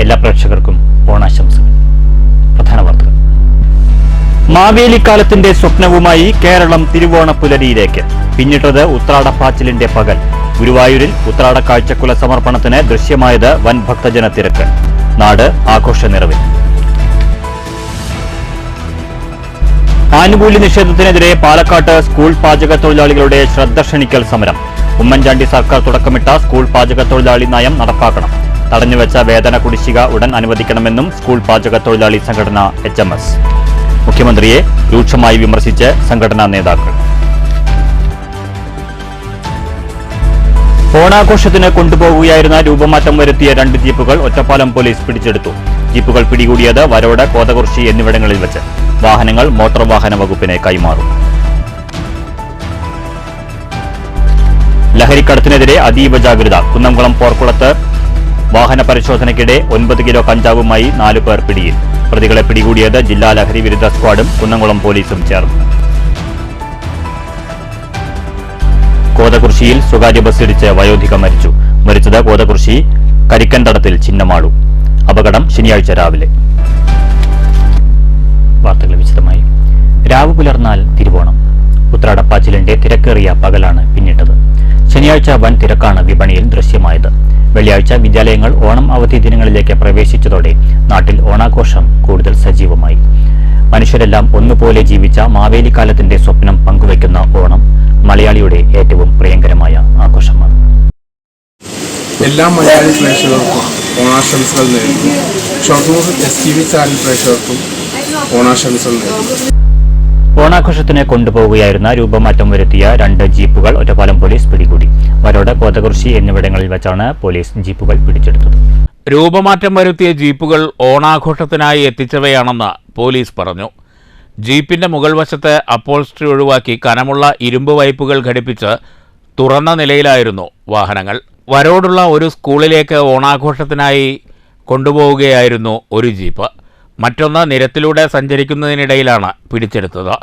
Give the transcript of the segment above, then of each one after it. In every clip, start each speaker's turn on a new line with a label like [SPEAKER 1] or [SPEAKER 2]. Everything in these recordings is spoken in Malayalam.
[SPEAKER 1] എല്ലാ പ്രേക്ഷകർക്കും ഓണാശംസകൾ. പ്രധാന വാർത്തകൾ. മാവേലിക്കാലത്തിന്റെ സ്വപ്നവുമായി കേരളം തിരുവോണപ്പുലരിയിലേക്ക്. പിന്നിട്ടത് ഉത്രാടപ്പാച്ചിലിന്റെ പകൽ. ഗുരുവായൂരിൽ ഉത്രാട കാഴ്ചക്കുല സമർപ്പണത്തിന് ദൃശ്യമായത് വൻ ഭക്തജന തിരക്ക്. നാട് ആഘോഷ നിറവിൽ. ആനുകൂല്യ നിഷേധത്തിനെതിരെ പാലക്കാട്ട് സ്കൂൾ പാചക തൊഴിലാളികളുടെ ശ്രദ്ധ ക്ഷണിക്കൽ സമരം. ഉമ്മൻചാണ്ടി സർക്കാർ തുടക്കമിട്ട സ്കൂൾ പാചക തൊഴിലാളി നയം നടപ്പാക്കണം. തടഞ്ഞുവെച്ച വേതന കുടിശ്ശിക ഉടൻ അനുവദിക്കണമെന്നും സ്കൂൾ പാചക തൊഴിലാളി സംഘടന HMS. മുഖ്യമന്ത്രിയെ രൂക്ഷമായി വിമർശിച്ച് സംഘടനാ നേതാക്കൾ. ഓണാഘോഷത്തിന് കൊണ്ടുപോകുകയായിരുന്ന രൂപമാറ്റം വരുത്തിയ 2 ജീപ്പുകൾ ഒറ്റപ്പാലം പോലീസ് പിടിച്ചെടുത്തു. ജീപ്പുകൾ പിടികൂടിയത് വരോട്, കോതകുർശി എന്നിവിടങ്ങളിൽ വെച്ച്. വാഹനങ്ങൾ മോട്ടോർ വാഹന വകുപ്പിനെ കൈമാറും. ലഹരിക്കടത്തിനെതിരെ അതീവ ജാഗ്രത. കുന്നംകുളം പോർക്കുളത്ത് വാഹന പരിശോധനയ്ക്കിടെ 9 കിലോ കഞ്ചാവുമായി 4 പേർ പിടിയിൽ. പ്രതികളെ പിടികൂടിയത് ജില്ലാ ലഹരി വിരുദ്ധ സ്ക്വാഡും കുന്നംകുളം പോലീസും ചേർന്നു. കോതകുർശിയിൽ സ്വകാര്യ ബസ്സിടിച്ച് വയോധിക മരിച്ചു. മരിച്ചത് കോതകുർശി കരിക്കൻതടത്തിൽ ചിന്നമാളു. അപകടം ശനിയാഴ്ച രാവിലെ. വാർത്തകൾ വിശദമായി. രാവ് പുലർന്നാൽ തിരുവോണം. ഉത്രാടപ്പാച്ചിലിന്റെ തിരക്കേറിയ പകലാണ് പിന്നിട്ടത്. ശനിയാഴ്ച വൻ തിരക്കാണ് വിപണിയിൽ ദൃശ്യമായത്. വെള്ളിയാഴ്ച വിദ്യാലയങ്ങൾ ഓണം അവധി ദിനങ്ങളിലേക്ക് പ്രവേശിച്ചതോടെ നാട്ടിൽ ഓണാഘോഷം കൂടുതൽ സജീവമായി. മനുഷ്യരെല്ലാം ഒന്നുപോലെ ജീവിച്ച മാവേലിക്കാലത്തിന്റെ സ്വപ്നം പങ്കുവയ്ക്കുന്ന ഓണം മലയാളിയുടെ ഏറ്റവും പ്രിയങ്കരമായ ആഘോഷമാണ്.
[SPEAKER 2] എല്ലാ മലയാളി പ്രേക്ഷകർക്കും ഓണാശംസകൾ നേരുന്നു. ഷൊർണൂർ STV ചാനൽ പ്രേക്ഷകർക്കും ഓണാശംസകൾ നേരുന്നു.
[SPEAKER 1] ഓണാഘോഷത്തിന് കൊണ്ടുപോവുകയായിരുന്ന രൂപമാറ്റം വരുത്തിയ 2 ജീപ്പുകൾ ഒറ്റപ്പാലം പോലീസ് പിടികൂടി. വരോട്, കോതകുർശി എന്നിവിടങ്ങളിൽ വെച്ചാണ് പോലീസ് ജീപ്പുകൾ പിടിച്ചെടുത്തത്.
[SPEAKER 3] രൂപമാറ്റം വരുത്തിയ ജീപ്പുകൾ ഓണാഘോഷത്തിനായി എത്തിച്ചവയാണെന്ന് പോലീസ് പറഞ്ഞു. ജീപ്പിന്റെ മുകൾ വശത്ത് അപ്പോൾസ്ട്രി ഒഴിവാക്കി കനമുള്ള ഇരുമ്പ് വൈപ്പുകൾ ഘടിപ്പിച്ച് തുറന്ന നിലയിലായിരുന്നു വാഹനങ്ങൾ. വരോടുള്ള ഒരു സ്കൂളിലേക്ക് ഓണാഘോഷത്തിനായി കൊണ്ടുപോവുകയായിരുന്നു ഒരു ജീപ്പ്. മറ്റൊന്ന് നിരത്തിലൂടെ സഞ്ചരിക്കുന്നതിനിടയിലാണ് പിടിച്ചെടുത്തത്.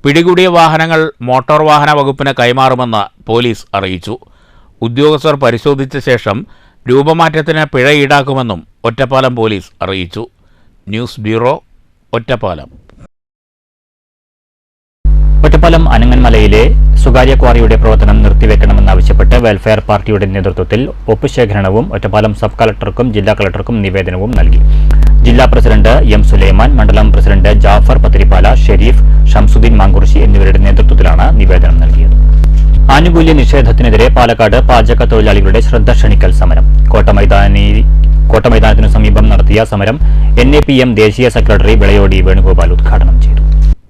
[SPEAKER 3] പിടികൂടിയ വാഹനങ്ങൾ മോട്ടോർ വാഹന വകുപ്പിന് കൈമാറുമെന്ന് പോലീസ് അറിയിച്ചു. ഉദ്യോഗസ്ഥർ പരിശോധിച്ച ശേഷം രൂപമാറ്റത്തിന് പിഴ ഈടാക്കുമെന്നും ഒറ്റപ്പാലം പോലീസ് അറിയിച്ചു. News bureau, Ottapalam.
[SPEAKER 1] ഒറ്റപ്പാലം അനങ്ങൻമലയിലെ സ്വകാര്യ ക്വാറിയുടെ പ്രവർത്തനം നിർത്തിവെക്കണമെന്നാവശ്യപ്പെട്ട് വെൽഫെയർ പാർട്ടിയുടെ നേതൃത്വത്തിൽ ഒപ്പുശേഖരണവും ഒറ്റപ്പാലം സബ് കളക്ടർക്കും ജില്ലാ കളക്ടർക്കും നിവേദനവും നൽകി. ജില്ലാ പ്രസിഡന്റ് M. സുലൈമാൻ, മണ്ഡലം പ്രസിഡന്റ് ജാഫർ പത്തിരിപ്പാല, ഷെരീഫ്, ഷംസുദ്ദീൻ മാങ്കുറിശി എന്നിവരുടെ നേതൃത്വത്തിലാണ് നിവേദനം നൽകിയത്. ആനുകൂല്യ നിഷേധത്തിനെതിരെ പാലക്കാട് പാചക തൊഴിലാളികളുടെ ശ്രദ്ധ ക്ഷണിക്കൽ സമരം. കോട്ടമൈതാനത്തിനു സമീപം നടത്തിയ സമരം NAPM ദേശീയ സെക്രട്ടറി വിളയോടി വേണുഗോപാൽ ഉദ്ഘാടനം ചെയ്തു.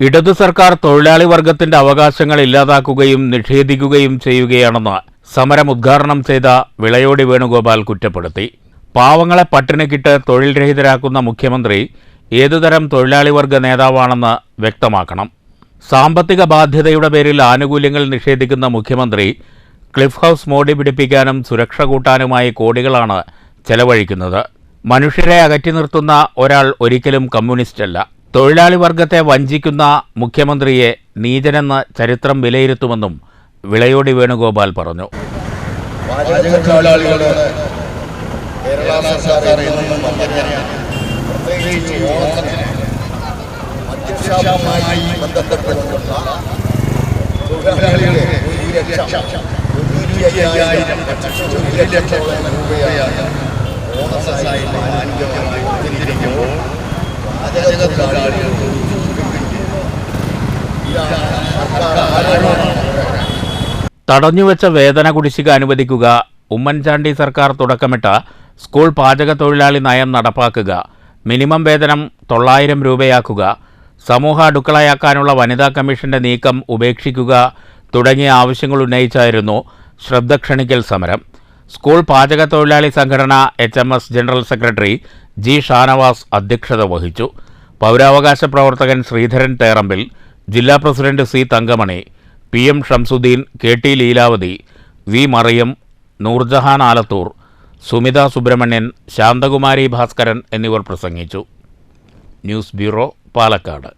[SPEAKER 3] ഇടതു സർക്കാർ തൊഴിലാളി വർഗത്തിന്റെ അവകാശങ്ങൾ ഇല്ലാതാക്കുകയും നിഷേധിക്കുകയും ചെയ്യുകയാണെന്ന് സമരം ഉദ്ഘാടനം ചെയ്ത വിളയോടി വേണുഗോപാൽ കുറ്റപ്പെടുത്തി. പാവങ്ങളെ പട്ടിണിക്കിട്ട് തൊഴിൽ രഹിതരാക്കുന്ന മുഖ്യമന്ത്രി ഏതുതരം തൊഴിലാളി വർഗ നേതാവാണെന്ന് വ്യക്തമാക്കണം. സാമ്പത്തിക ബാധ്യതയുടെ പേരിൽ ആനുകൂല്യങ്ങൾ നിഷേധിക്കുന്ന മുഖ്യമന്ത്രി ക്ലിഫ് ഹൗസ് മോടി പിടിപ്പിക്കാനും സുരക്ഷ കൂട്ടാനുമായി കോടികളാണ് ചെലവഴിക്കുന്നത്. മനുഷ്യരെ അകറ്റി നിർത്തുന്ന ഒരാൾ ഒരിക്കലും കമ്മ്യൂണിസ്റ്റല്ല. തൊഴിലാളി വർഗത്തെ വഞ്ചിക്കുന്ന മുഖ്യമന്ത്രിയെ നീചനെന്ന് ചരിത്രം വിലയിരുത്തുമെന്നും വിളയോടി വേണുഗോപാൽ പറഞ്ഞു. തടഞ്ഞുവെച്ച വേതന കുടിശ്ശിക അനുവദിക്കുക, ഉമ്മൻചാണ്ടി സർക്കാർ തുടക്കമിട്ട സ്കൂൾ പാചക തൊഴിലാളി നയം നടപ്പാക്കുക, മിനിമം വേതനം 900 രൂപയാക്കുക, സമൂഹ അടുക്കളയാക്കാനുള്ള വനിതാ കമ്മീഷന്റെ നീക്കം ഉപേക്ഷിക്കുക തുടങ്ങിയ ആവശ്യങ്ങൾ ഉന്നയിച്ചായിരുന്നു ശ്രദ്ധ ക്ഷണിക്കൽ സമരം. സ്കൂൾ പാചക തൊഴിലാളി സംഘടന HMS general secretary G. Shanavas അധ്യക്ഷത വഹിച്ചു. പൗരാവകാശ പ്രവർത്തകൻ ശ്രീധരൻ തേറമ്പിൽ, ജില്ലാ president C. Thankamani, PM Shamsuddin, KT Leelavathi, V. Mariyam, Noorjahan Alathur, Sumitha Subramanian, Shanthakumari Bhaskaran എന്നിവർ പ്രസംഗിച്ചു. News bureau, Palakkad.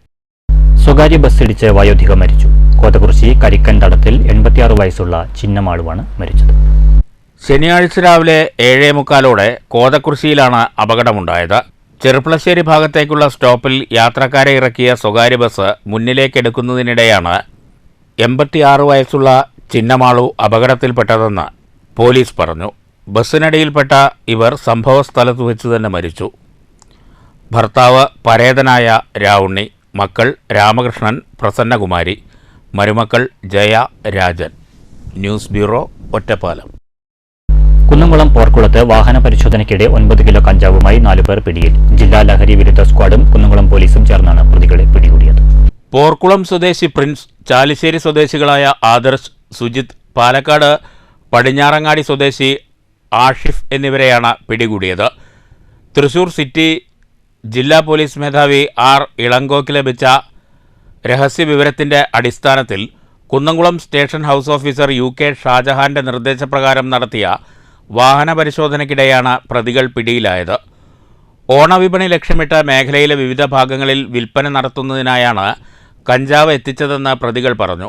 [SPEAKER 1] സ്വകാര്യ ബസ്സിടിച്ച് വയോധിക മരിച്ചു. കോതകുർശി കരിക്കൻതടത്തിൽ 86 വയസ്സുള്ള ചിന്നമാളുവാണ് മരിച്ചത്.
[SPEAKER 3] ശനിയാഴ്ച രാവിലെ 7:45 കോതക്കുറിശ്ശിയിലാണ് അപകടമുണ്ടായത്. ചെറുപ്പളശ്ശേരി ഭാഗത്തേക്കുള്ള സ്റ്റോപ്പിൽ യാത്രക്കാരെ ഇറക്കിയ സ്വകാര്യ ബസ് മുന്നിലേക്കെടുക്കുന്നതിനിടെയാണ് 86 വയസ്സുള്ള ചിന്നമാളു അപകടത്തിൽപ്പെട്ടതെന്ന് പോലീസ് പറഞ്ഞു. ബസ്സിനടിയിൽപ്പെട്ട ഇവർ സംഭവസ്ഥലത്ത് വെച്ച് തന്നെ മരിച്ചു. ഭർത്താവ് പരേതനായ രാവുണ്ണി, മക്കൾ രാമകൃഷ്ണൻ, പ്രസന്നകുമാരി, മരുമക്കൾ ജയ, രാജൻ. News bureau, Ottapalam.
[SPEAKER 1] കുന്നംകുളം പോർക്കുളത്ത് വാഹന പരിശോധനയ്ക്കിടെ 9 കിലോ കഞ്ചാവുമായി 4 പേർ പിടിയിൽ. ജില്ലാ ലഹരി വിരുദ്ധ സ്ക്വാഡും കുന്നംകുളം പോലീസും ചേർന്നാണ് പ്രതികളെ പിടികൂടിയത്.
[SPEAKER 3] പോർക്കുളം സ്വദേശി പ്രിൻസ്, ചാലിശ്ശേരി സ്വദേശികളായ ആദർശ്, സുജിത്, പാലക്കാട് പടിഞ്ഞാറങ്ങാടി സ്വദേശി ആഷിഫ് എന്നിവരെയാണ് പിടികൂടിയത്. തൃശൂർ സിറ്റി ജില്ലാ പോലീസ് മേധാവി ആർ ഇളങ്കോയ്ക്ക് ലഭിച്ച രഹസ്യവിവരത്തിൻ്റെ അടിസ്ഥാനത്തിൽ Kunnamkulam station house officer UK ഷാജഹാന്റെ നിർദ്ദേശപ്രകാരം നടത്തിയ വാഹന പരിശോധനയ്ക്കിടെയാണ് പ്രതികൾ പിടിയിലായത്. ഓണവിപണി ലക്ഷ്യമിട്ട് മേഖലയിലെ വിവിധ ഭാഗങ്ങളിൽ വിൽപ്പന നടത്തുന്നതിനായാണ് കഞ്ചാവ് എത്തിച്ചതെന്ന് പ്രതികൾ പറഞ്ഞു.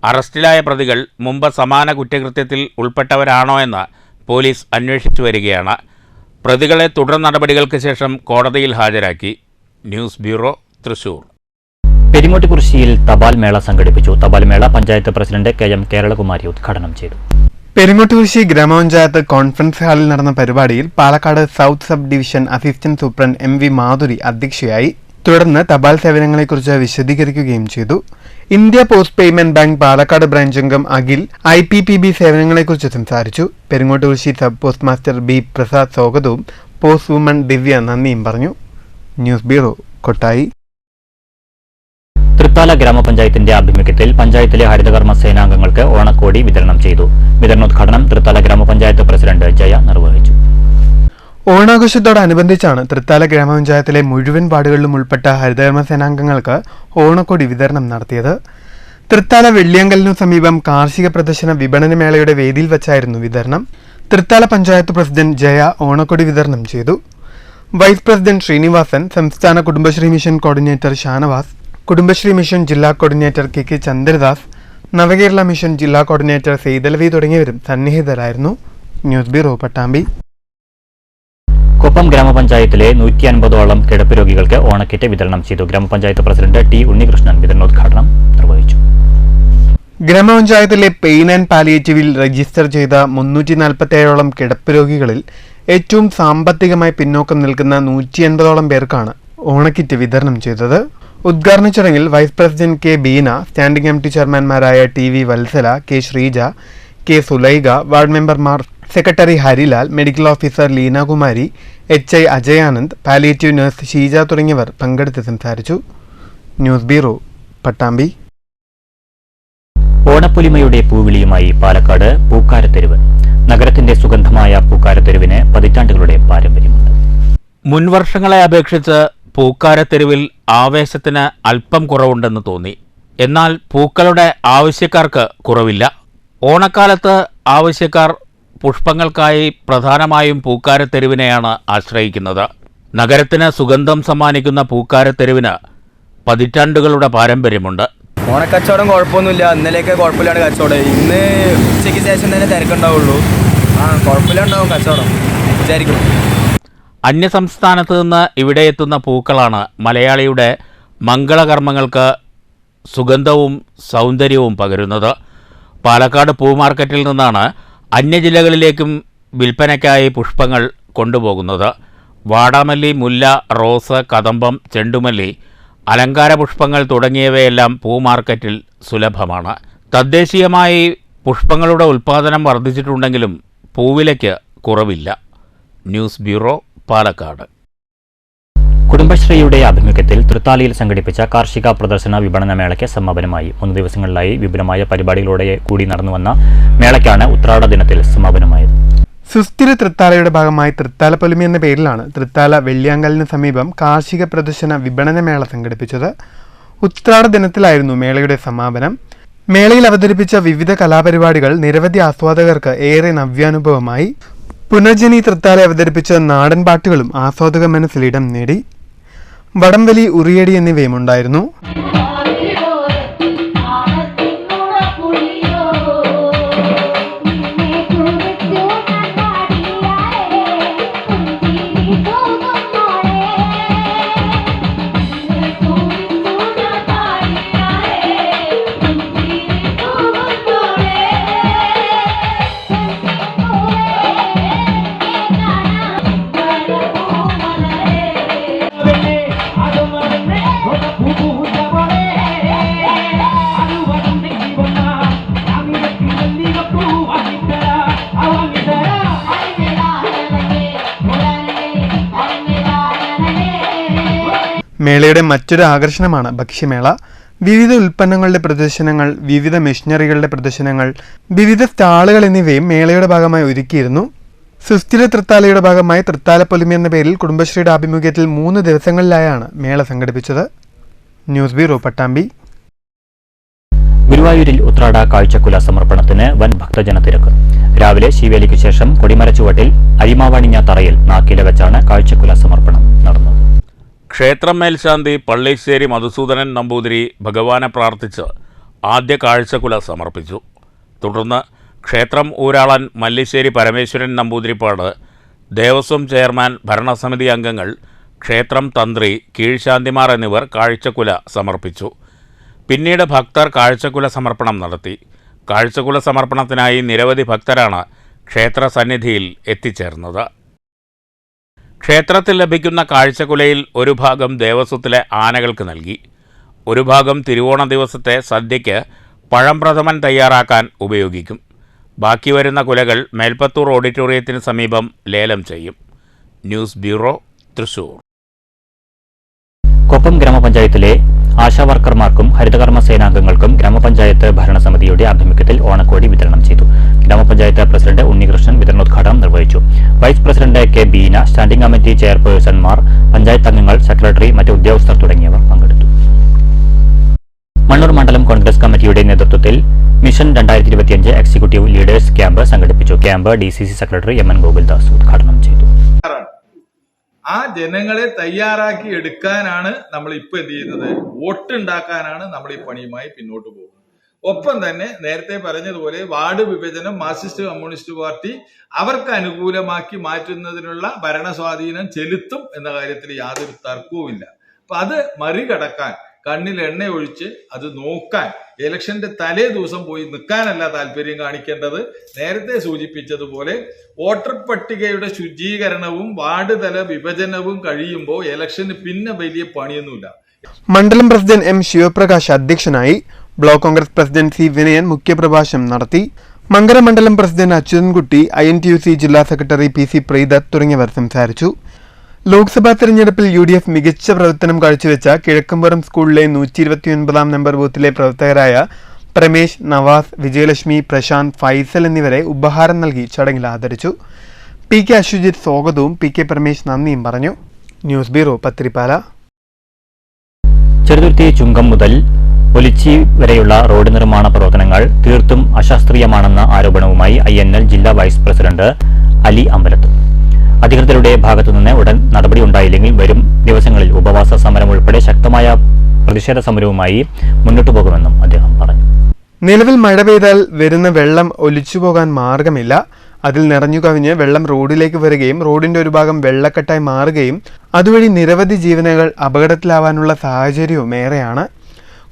[SPEAKER 3] അറസ്റ്റിലായ പ്രതികൾ മുമ്പ് സമാന കുറ്റകൃത്യത്തിൽ ഉൾപ്പെട്ടവരാണോ എന്ന് പോലീസ് അന്വേഷിച്ചു വരികയാണ്. പ്രതികളെ തുടർ നടപടികൾക്ക് ശേഷം കോടതിയിൽ ഹാജരാക്കി. News bureau, Thrissur.
[SPEAKER 1] പെരിങ്ങോട്ടുകുറിശ്ശിയിൽ തപാൽ മേള സംഘടിപ്പിച്ചു. തപാൽ മേള പഞ്ചായത്ത് പ്രസിഡന്റ് KM കേരളകുമാരി ഉദ്ഘാടനം ചെയ്തു.
[SPEAKER 4] പെരിങ്ങോട്ടുകുറിശ്ശി ഗ്രാമപഞ്ചായത്ത് കോൺഫറൻസ് ഹാളിൽ നടന്ന പരിപാടിയിൽ Palakkad south sub division assistant superintendent MV Madhuri അധ്യക്ഷയായി. തുടർന്ന് തപാൽ സേവനങ്ങളെക്കുറിച്ച് വിശദീകരിക്കുകയും ചെയ്തു. India post payment bank Palakkad branch അംഗം അഖിൽ IPPB സേവനങ്ങളെക്കുറിച്ച് സംസാരിച്ചു. Peringottukurissi sub post master B Prasad സ്വാഗതവും പോസ്റ്റ് വുമൺ ദിവ്യ നന്ദിയും പറഞ്ഞു. News bureau, Kottayi.
[SPEAKER 1] തൃത്താല ഗ്രാമപഞ്ചായത്തിന്റെ ആഭിമുഖ്യത്തിൽ പഞ്ചായത്തിലെ ഹരിതകർമ്മ സേനാംഗങ്ങൾക്ക് ഓണക്കോടി വിതരണം ചെയ്തു. വിതരണോദ്ഘാടനം തൃത്താല ഗ്രാമപഞ്ചായത്ത് പ്രസിഡന്റ് ജയ നിർവഹിച്ചു.
[SPEAKER 4] ഓണാഘോഷത്തോടനുബന്ധിച്ചാണ് തൃത്താല ഗ്രാമപഞ്ചായത്തിലെ മുഴുവൻ വാർഡുകളിലും ഉൾപ്പെട്ട ഹരിതകർമ്മ സേനാംഗങ്ങൾക്ക് ഓണക്കോടി വിതരണം നടത്തിയത്. തൃത്താല വെള്ളിയങ്കലിനു സമീപം കാർഷിക പ്രദർശന വിപണന മേളയുടെ വേദിയിൽ വച്ചായിരുന്നു വിതരണം. തൃത്താല പഞ്ചായത്ത് പ്രസിഡന്റ് ജയ ഓണക്കോടി വിതരണം ചെയ്തു. വൈസ് പ്രസിഡന്റ് ശ്രീനിവാസൻ, സംസ്ഥാന Kudumbashree mission coordinator Shanavas, Kudumbashree mission ജില്ലാ കോർഡിനേറ്റർ KK ചന്ദ്രദാസ്, നവകേരള മിഷൻ ജില്ലാ കോർഡിനേറ്റർ സെയ്തലവി തുടങ്ങിയവരും സന്നിഹിതരായിരുന്നു. News bureau, Pattambi.
[SPEAKER 1] കൊപ്പം ഗ്രാമപഞ്ചായത്തിലെ 150ഓളം കിടപ്പ് രോഗികൾക്ക് ഓണക്കിറ്റ് വിതരണം ചെയ്തു. ഗ്രാമപഞ്ചായത്ത് പ്രസിഡന്റ് T ഉണ്ണികൃഷ്ണൻ വിതരണോദ്ഘാടനം നിർവഹിച്ചു.
[SPEAKER 4] ഗ്രാമപഞ്ചായത്തിലെ പെയിൻ ആൻഡ് പാലിയേറ്റീവിൽ രജിസ്റ്റർ ചെയ്ത 347ഓളം കിടപ്പ് രോഗികളിൽ ഏറ്റവും സാമ്പത്തികമായി പിന്നോക്കം നിൽക്കുന്ന 180ഓളം പേർക്കാണ് ഓണക്കിറ്റ് വിതരണം ചെയ്തത്. ഉദ്ഘാടന ചടങ്ങിൽ vice president K Beena, standing MT ചെയർമാൻമാരായ TV Valsala, K Sreeja, K Sulaikha, ward മെമ്പർമാർ, secretary Harilal, medical officer Leenakumari, HI Ajayanand, palliative nurse Sheeja തുടങ്ങിയവർ പങ്കെടുത്ത് സംസാരിച്ചു. News bureau, Pattambi.
[SPEAKER 1] ഓണപ്പൊലിമയുടെ പൂവിളിയുമായി പാലക്കാട് പൂക്കാരത്തെരുവ്. നഗരത്തിന്റെ സുഗന്ധമായ പൂക്കാരത്തെരുവിന് പതിറ്റാണ്ടുകളുടെ പാരമ്പര്യമുണ്ട്.
[SPEAKER 3] മുൻവർഷങ്ങളെ അപേക്ഷിച്ച് പൂക്കാരത്തെരുവിൽ ആവേശത്തിന് അല്പം കുറവുണ്ടെന്ന് തോന്നി. എന്നാൽ പൂക്കളുടെ ആവശ്യക്കാർക്ക് കുറവില്ല. ഓണക്കാലത്ത് ആവശ്യക്കാർ പുഷ്പങ്ങൾക്കായി പ്രധാനമായും പൂക്കാരത്തെരുവിനെയാണ് ആശ്രയിക്കുന്നത്. നഗരത്തിന് സുഗന്ധം സമ്മാനിക്കുന്ന പൂക്കാരത്തെരുവിന് പതിറ്റാണ്ടുകളുടെ പാരമ്പര്യമുണ്ട്.
[SPEAKER 5] ഓണക്കച്ചവടം കുഴപ്പമൊന്നുമില്ല. ഇന്നലെയൊക്കെ കുഴപ്പമില്ലാണ്ട് കച്ചവടം. ഇന്ന് ഉച്ചയ്ക്ക് ശേഷം തന്നെ തിരക്കുണ്ടാവുള്ളൂ. കുഴപ്പമില്ലാണ്ടാവും കച്ചവടം വിചാരിക്കുന്നു.
[SPEAKER 3] അന്യസംസ്ഥാനത്ത് നിന്ന് ഇവിടെ എത്തുന്ന പൂക്കളാണ് മലയാളിയുടെ മംഗളകർമ്മങ്ങൾക്ക് സുഗന്ധവും സൗന്ദര്യവും പകരുന്നത്. പാലക്കാട് പൂമാർക്കറ്റിൽ നിന്നാണ് അന്യജില്ലകളിലേക്കും വിൽപ്പനയ്ക്കായി പുഷ്പങ്ങൾ കൊണ്ടുപോകുന്നത്. വാടാമല്ലി, മുല്ല, റോസ്, കദംബം, ചെണ്ടുമല്ലി, അലങ്കാര പുഷ്പങ്ങൾ തുടങ്ങിയവയെല്ലാം പൂമാർക്കറ്റിൽ സുലഭമാണ്. തദ്ദേശീയമായി പുഷ്പങ്ങളുടെ ഉൽപ്പാദനം വർദ്ധിച്ചിട്ടുണ്ടെങ്കിലും പൂവിലയ്ക്ക് കുറവില്ല. News bureau, Palakkad.
[SPEAKER 1] കുടുംബശ്രീയുടെ ആഭിമുഖ്യത്തിൽ തൃത്താലയിൽ സംഘടിപ്പിച്ച കാർഷിക പ്രദർശന വിപണന മേളയ്ക്ക് സമാപനമായി. 3 ദിവസങ്ങളിലായി വിപുലമായ പരിപാടികളോടെ കൂടി നടന്നുവന്ന മേളയ്ക്കാണ് ഉത്രാട ദിനത്തിൽ സമാപനമായത്.
[SPEAKER 4] സുസ്ഥിര തൃത്താലയുടെ ഭാഗമായി തൃത്താല പൊലിമ എന്ന പേരിലാണ് തൃത്താല വെള്ളിയാങ്കലിന് സമീപം കാർഷിക പ്രദർശന വിപണന മേള സംഘടിപ്പിച്ചത്. ഉത്രാട ദിനത്തിലായിരുന്നു മേളയുടെ സമാപനം. മേളയിൽ അവതരിപ്പിച്ച വിവിധ കലാപരിപാടികൾ നിരവധി ആസ്വാദകർക്ക് ഏറെ നവ്യാനുഭവമായി. പുനർജനി തൃത്താല അവതരിപ്പിച്ച നാടൻ പാട്ടുകളും ആസ്വാദക മനസ്സിൽ ഇടം നേടി. വടംവലി, ഉറിയടി എന്നിവയും ഉണ്ടായിരുന്നു. മേളയുടെ മറ്റൊരു ആകർഷണമാണ് ഭക്ഷ്യമേള. വിവിധ ഉൽപ്പന്നങ്ങളുടെ പ്രദർശനങ്ങൾ, വിവിധ മെഷീനറികളുടെ പ്രദർശനങ്ങൾ, വിവിധ സ്റ്റാളുകൾ എന്നിവയും മേളയുടെ ഭാഗമായി ഒരുക്കിയിരുന്നു. സുസ്ഥിര തൃത്താലയുടെ ഭാഗമായി തൃത്താല പൊലിമ എന്ന പേരിൽ കുടുംബശ്രീയുടെ ആഭിമുഖ്യത്തിൽ 3 ദിവസങ്ങളിലായാണ് മേള സംഘടിപ്പിച്ചത്. News bureau, Pattambi.
[SPEAKER 1] ഗുരുവായൂരിൽ ഉത്രാട കാഴ്ചക്കുല സമർപ്പണത്തിന് വൻ ഭക്തജന തിരക്ക്. രാവിലെ ശിവേലിക്കു ശേഷം കൊടിമരച്ചുവട്ടിൽ അരിമാവണിഞ്ഞ തറയിൽ നാക്കില വെച്ചാണ് കാഴ്ചക്കുല സമർപ്പണം നടന്നത്.
[SPEAKER 3] ക്ഷേത്രം മേൽശാന്തി പള്ളിശ്ശേരി മധുസൂദനൻ നമ്പൂതിരി ഭഗവാനെ പ്രാർത്ഥിച്ച് ആദ്യ കാഴ്ചക്കുല സമർപ്പിച്ചു. തുടർന്ന് ക്ഷേത്രം ഊരാളൻ മല്ലിശ്ശേരി പരമേശ്വരൻ നമ്പൂതിരിപ്പാട്, ദേവസ്വം ചെയർമാൻ, ഭരണസമിതി അംഗങ്ങൾ, ക്ഷേത്രം തന്ത്രി, കീഴ്ശാന്തിമാർ എന്നിവർ കാഴ്ചക്കുല സമർപ്പിച്ചു. പിന്നീട് ഭക്തർ കാഴ്ചക്കുല സമർപ്പണം നടത്തി. കാഴ്ചക്കുല സമർപ്പണത്തിനായി നിരവധി ഭക്തരാണ് ക്ഷേത്ര സന്നിധിയിൽ എത്തിച്ചേർന്നത്. ക്ഷേത്രത്തിൽ ലഭിക്കുന്ന കാഴ്ചക്കുലയിൽ ഒരു ഭാഗം ദേവസ്വത്തിലെ ആനകൾക്ക് നൽകി. ഒരു ഭാഗം തിരുവോണ ദിവസത്തെ സദ്യയ്ക്ക് പഴംപ്രഥമൻ തയ്യാറാക്കാൻ ഉപയോഗിക്കും. ബാക്കി വരുന്ന കുലകൾ മേൽപ്പത്തൂർ ഓഡിറ്റോറിയത്തിന് സമീപം ലേലം ചെയ്യും. News bureau, Thrissur.
[SPEAKER 1] കൊപ്പം ഗ്രാമപഞ്ചായത്തിലെ ആശാവർക്കർമാർക്കും ഹരിതകർമ്മ സേനാംഗങ്ങൾക്കും ഗ്രാമപഞ്ചായത്ത് ഭരണസമിതിയുടെ ആഭിമുഖ്യത്തിൽ ഓണക്കോടി വിതരണം ചെയ്തു. ഗ്രാമപഞ്ചായത്ത് പ്രസിഡന്റ് ഉണ്ണികൃഷ്ണൻ വിതരണോദ്ഘാടനം നിർവഹിച്ചു. Vice president K Beena, standing committee ചെയർപേഴ്സൺമാർ, പഞ്ചായത്ത് അംഗങ്ങൾ, സെക്രട്ടറി, മറ്റ് ഉദ്യോഗസ്ഥർ തുടങ്ങിയവർ പങ്കെടുത്തു. മണ്ണൂർ മണ്ഡലം കോൺഗ്രസ് കമ്മിറ്റിയുടെ നേതൃത്വത്തിൽ മിഷൻ 2025 എക്സിക്യൂട്ടീവ് ലീഡേഴ്സ് ക്യാമ്പ് സംഘടിപ്പിച്ചു. Camp DCC secretary MN Gokuldas ഉദ്ഘാടനം ചെയ്തു.
[SPEAKER 6] ആ ജനങ്ങളെ തയ്യാറാക്കി എടുക്കാനാണ് നമ്മൾ ഇപ്പൊ എന്ത് ചെയ്യുന്നത്, വോട്ടുണ്ടാക്കാനാണ് നമ്മൾ ഈ പണിയുമായി പിന്നോട്ട് പോകുന്നത്. ഒപ്പം തന്നെ നേരത്തെ പറഞ്ഞതുപോലെ വാർഡ് വിഭജനം മാർക്സിസ്റ്റ് കമ്മ്യൂണിസ്റ്റ് പാർട്ടി അവർക്ക് അനുകൂലമാക്കി മാറ്റുന്നതിനുള്ള ഭരണസ്വാധീനം ചെലുത്തും എന്ന കാര്യത്തിൽ യാതൊരു തർക്കവുമില്ല. അപ്പൊ അത് മറികടക്കാൻ, കണ്ണിൽ എണ്ണ ഒഴിച്ച് അത് നോക്കാൻ, ഇലക്ഷന്റെ തലേ ദിവസം പോയി നിൽക്കാനല്ല താല്പര്യം കാണിക്കേണ്ടത്. നേരത്തെ സൂചിപ്പിച്ചതുപോലെ വോട്ടർ പട്ടികയുടെ ശുചീകരണവും വാർഡ് തല വിഭജനവും കഴിയുമ്പോൾ ഇലക്ഷന് പിന്നെ വലിയ പണിയൊന്നുമില്ല.
[SPEAKER 4] മണ്ഡലം പ്രസിഡന്റ് M ശിവപ്രകാശ് അധ്യക്ഷനായി. Block Congress president C Vinayan മുഖ്യപ്രഭാഷണം നടത്തി. മങ്കര മണ്ഡലം പ്രസിഡന്റ് അച്യുതൻകുട്ടി, INTUC ജില്ലാ സെക്രട്ടറി PC പ്രീതത്ത് തുടങ്ങിയവർ സംസാരിച്ചു. ലോക്സഭാ തെരഞ്ഞെടുപ്പിൽ UDF മികച്ച പ്രവർത്തനം കാഴ്ചവെച്ച കിഴക്കമ്പുറം സ്കൂളിലെ 129 നമ്പർ ബൂത്തിലെ പ്രവർത്തകരായ പ്രമേശ്, നവാസ്, വിജയലക്ഷ്മി, പ്രശാന്ത്, ഫൈസൽ എന്നിവരെ ഉപഹാരം നൽകി ചടങ്ങിൽ ആദരിച്ചു. PK അശ്വജിത്ത് സ്വാഗതവും PK പ്രമേശ് നന്ദിയും പറഞ്ഞു. News bureau, Pathirippala.
[SPEAKER 1] ചെറുതുരുത്തി ചുങ്കം മുതൽ ഒലിച്ചി വരെയുള്ള റോഡ് നിർമ്മാണ പ്രവർത്തനങ്ങൾ തീർത്തും അശാസ്ത്രീയമാണെന്ന ആരോപണവുമായി INL ജില്ലാ വൈസ് പ്രസിഡന്റ് അലി അമ്പലത്ത്. അധികൃതരുടെ ഭാഗത്തുനിന്ന് ഉടൻ നടപടി ഉണ്ടായില്ലെങ്കിൽ വരും ദിവസങ്ങളിൽ ഉപവാസ സമരം ഉൾപ്പെടെ ശക്തമായ പ്രതിഷേധ സമരവുമായി മുന്നോട്ടു പോകുമെന്നും അദ്ദേഹം പറഞ്ഞു.
[SPEAKER 4] നിലവിൽ മഴ പെയ്താൽ വരുന്ന വെള്ളം ഒലിച്ചുപോകാൻ മാർഗമില്ല. അതിൽ നിറഞ്ഞു കവിഞ്ഞ് വെള്ളം റോഡിലേക്ക് വരികയും റോഡിന്റെ ഒരു ഭാഗം വെള്ളക്കെട്ടായി മാറുകയും അതുവഴി നിരവധി ജീവനുകൾ അപകടത്തിലാവാനുള്ള സാഹചര്യവും ഏറെയാണ്.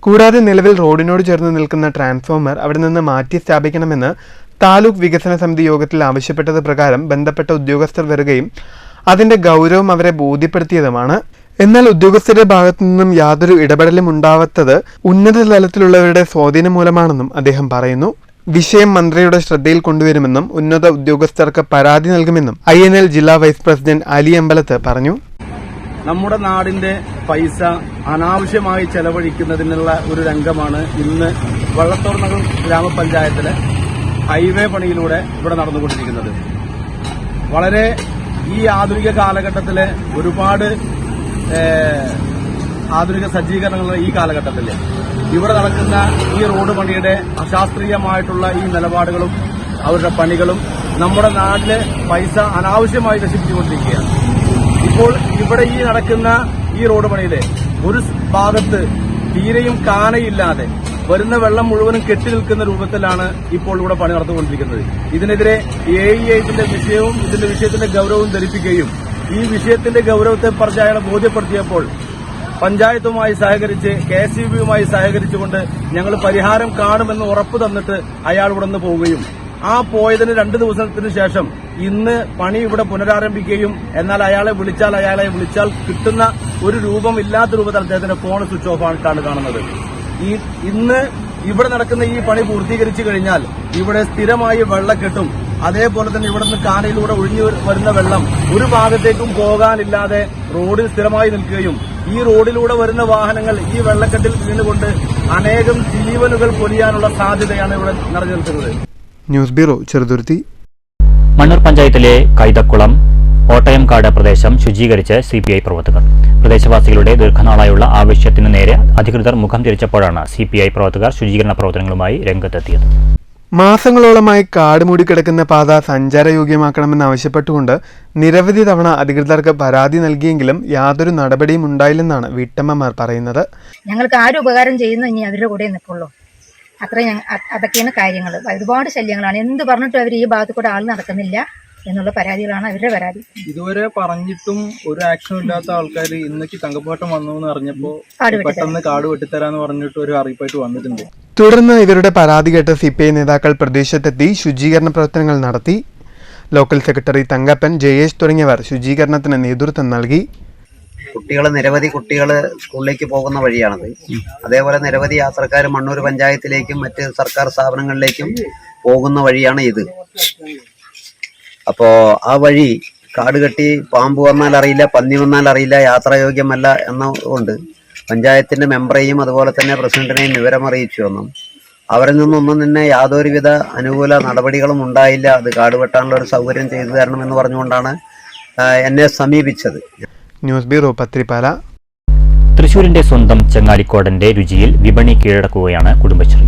[SPEAKER 4] കൂടാതെ നിലവിൽ റോഡിനോട് ചേർന്ന് നിൽക്കുന്ന ട്രാൻസ്ഫോമർ അവിടെ നിന്ന് മാറ്റി സ്ഥാപിക്കണമെന്ന് താലൂക്ക് വികസന സമിതി യോഗത്തിൽ ആവശ്യപ്പെട്ടത് പ്രകാരം ബന്ധപ്പെട്ട ഉദ്യോഗസ്ഥർ വരികയും അതിന്റെ ഗൗരവം അവരെ ബോധ്യപ്പെടുത്തിയതുമാണ്. എന്നാൽ ഉദ്യോഗസ്ഥരുടെ ഭാഗത്തു നിന്നും യാതൊരു ഇടപെടലും ഉണ്ടാവാത്തത് ഉന്നത തലത്തിലുള്ളവരുടെ സ്വാധീനം മൂലമാണെന്നും അദ്ദേഹം പറയുന്നു. വിഷയം മന്ത്രിയുടെ ശ്രദ്ധയിൽ കൊണ്ടുവരുമെന്നും ഉന്നത ഉദ്യോഗസ്ഥർക്ക് പരാതി നൽകുമെന്നും INL ജില്ലാ വൈസ് പ്രസിഡന്റ് അലി അമ്പലത്ത് പറഞ്ഞു.
[SPEAKER 7] നമ്മുടെ നാടിന്റെ പൈസ അനാവശ്യമായി ചെലവഴിക്കുന്നതിനുള്ള ഒരു രംഗമാണ് ഇന്ന് വള്ളത്തോർനഗർ ഗ്രാമപഞ്ചായത്തിലെ ഹൈവേ പണിയിലൂടെ ഇവിടെ നടന്നുകൊണ്ടിരിക്കുന്നത്. വളരെ ഈ ആധുനിക കാലഘട്ടത്തിലെ ഒരുപാട് ആധുനിക സജ്ജീകരണങ്ങൾ ഈ കാലഘട്ടത്തിൽ ഇവിടെ നടക്കുന്ന ഈ റോഡ് പണിയുടെ അശാസ്ത്രീയമായിട്ടുള്ള ഈ നിലപാടുകളും അവരുടെ പണികളും നമ്മുടെ നാട്ടിലെ പൈസ അനാവശ്യമായി നശിപ്പിച്ചുകൊണ്ടിരിക്കുകയാണ്. ഇപ്പോൾ ഇവിടെ ഈ നടക്കുന്ന ഈ റോഡ് പണിയിലെ ഒരു ഭാഗത്ത് തീരെയും കാനയില്ലാതെ വരുന്ന വെള്ളം മുഴുവനും കെട്ടി നിൽക്കുന്ന രൂപത്തിലാണ് ഇപ്പോൾ ഇവിടെ പണി നടന്നുകൊണ്ടിരിക്കുന്നത്. ഇതിനെതിരെ AE8 വിഷയവും ഇതിന്റെ വിഷയത്തിന്റെ ഗൌരവവും ധരിപ്പിക്കുകയും ഈ വിഷയത്തിന്റെ ഗൌരവത്തെ പറഞ്ഞ് അയാളെ ബോധ്യപ്പെടുത്തിയപ്പോൾ പഞ്ചായത്തുമായി സഹകരിച്ച് KSEBയുമായി സഹകരിച്ചുകൊണ്ട് ഞങ്ങൾ പരിഹാരം കാണുമെന്ന് ഉറപ്പ് തന്നിട്ട് അയാൾ ഇവിടെ നിന്ന് പോവുകയും ആ പോയതിന് 2 ദിവസത്തിന് ശേഷം ഇന്ന് പണി ഇവിടെ പുനരാരംഭിക്കുകയും എന്നാൽ അയാളെ വിളിച്ചാൽ കിട്ടുന്ന ഒരു രൂപമില്ലാത്ത രൂപത്തിൽ അദ്ദേഹത്തിന്റെ ഫോൺ സ്വിച്ച് ഓഫ് ആയിട്ടാണ് കാണുന്നത്. ഇന്ന് ഇവിടെ നടക്കുന്ന ഈ പണി പൂർത്തീകരിച്ചു കഴിഞ്ഞാൽ ഇവിടെ സ്ഥിരമായി വെള്ളക്കെട്ടും അതേപോലെ തന്നെ ഇവിടുന്ന് കാനയിലൂടെ ഒഴിഞ്ഞു വരുന്ന വെള്ളം ഒരു ഭാഗത്തേക്കും പോകാനില്ലാതെ റോഡിൽ സ്ഥിരമായി നിൽക്കുകയും ഈ റോഡിലൂടെ വരുന്ന വാഹനങ്ങൾ ഈ വെള്ളക്കെട്ടിൽ വീണുകൊണ്ട് അനേകം ജീവനുകൾ പൊലിയാനുള്ള സാധ്യതയാണ് ഇവിടെ നിറഞ്ഞു നിൽക്കുന്നത്.
[SPEAKER 4] News bureau, Cheruthuruthy.
[SPEAKER 1] മണ്ണൂർ പഞ്ചായത്തിലെ കൈതക്കുളം ഓട്ടയംകാട് പ്രദേശം ശുചീകരിച്ച് CPI പ്രവർത്തകർ. പ്രദേശവാസികളുടെ ദീർഘനാളായുള്ള ആവശ്യത്തിനു നേരെ അധികൃതർ മുഖം തിരിച്ചപ്പോഴാണ് CPI പ്രവർത്തകർ ശുചീകരണ പ്രവർത്തനങ്ങളുമായി രംഗത്തെത്തിയത്.
[SPEAKER 4] മാസങ്ങളോളമായി കാട് മൂടിക്കിടക്കുന്ന പാത സഞ്ചാരയോഗ്യമാക്കണമെന്നാവശ്യപ്പെട്ടുകൊണ്ട് നിരവധി തവണ അധികൃതർക്ക് പരാതി നൽകിയെങ്കിലും യാതൊരു നടപടിയും ഉണ്ടായില്ലെന്നാണ് വീട്ടമ്മമാർ പറയുന്നത്.
[SPEAKER 8] ഞങ്ങൾക്ക് ആരും ഉപകാരം ചെയ്യുന്നു, ഇനി അവരുടെ കൂടെ നിൽക്കുള്ളൂ. അതൊക്കെയാണ് കാര്യങ്ങൾ. ഒരുപാട് ശല്യങ്ങളാണ്. എന്ത് പറഞ്ഞിട്ടും അവർ ഈ ഭാഗത്ത് കൂടെ ആൾ നടക്കുന്നില്ല എന്നുള്ള പരാതികളാണ് അവരുടെ പരാതി.
[SPEAKER 5] ഇതുവരെ പറഞ്ഞിട്ടും ഒരു ആക്ഷനും ഇല്ലാത്ത ആൾക്കാർ ഇന്നേക്ക് തങ്കപ്പാട്ടം വന്നു എന്ന് അറിഞ്ഞപ്പോൾ പെട്ടെന്ന് കാട് വെട്ടിത്തരാന്ന് പറഞ്ഞിട്ട് ഒരു അറിയിപ്പായിട്ട് വന്നിട്ടുണ്ട്.
[SPEAKER 4] തുടർന്ന് ഇവരുടെ പരാതി കേട്ട് CPI നേതാക്കൾ പ്രദേശത്തെത്തി ശുചീകരണ പ്രവർത്തനങ്ങൾ നടത്തി. ലോക്കൽ സെക്രട്ടറി തങ്കപ്പൻ, ജയേഷ് തുടങ്ങിയവർ ശുചീകരണത്തിന് നേതൃത്വം നൽകി.
[SPEAKER 9] നിരവധി കുട്ടികൾ സ്കൂളിലേക്ക് പോകുന്ന വഴിയാണത്. അതേപോലെ നിരവധി യാത്രക്കാർ മണ്ണൂർ പഞ്ചായത്തിലേക്കും മറ്റ് സർക്കാർ സ്ഥാപനങ്ങളിലേക്കും പോകുന്ന വഴിയാണ് ഇത്. അപ്പോൾ ആ വഴി കാട് കെട്ടി പാമ്പ് വന്നാൽ അറിയില്ല, പന്നി വന്നാൽ അറിയില്ല, യാത്രായോഗ്യമല്ല എന്നുകൊണ്ട് പഞ്ചായത്തിന്റെ മെമ്പറേയും അതുപോലെ തന്നെ പ്രസിഡന്റിനെയും വിവരം അറിയിച്ചു എന്നും അവരിൽ നിന്നൊന്നും തന്നെ യാതൊരുവിധ അനുകൂല നടപടികളും ഉണ്ടായില്ല. അത് കാട് വെട്ടാനുള്ള ഒരു സൗകര്യം ചെയ്തു തരണമെന്ന് പറഞ്ഞുകൊണ്ടാണ് എന്നെ സമീപിച്ചത്.
[SPEAKER 4] News bureau, Pathirippala.
[SPEAKER 1] തൃശൂരിന്റെ സ്വന്തം ചങ്ങാലിക്കോടന്റെ രുചിയിൽ വിപണി കീഴടക്കുകയാണ് കുടുംബശ്രീ.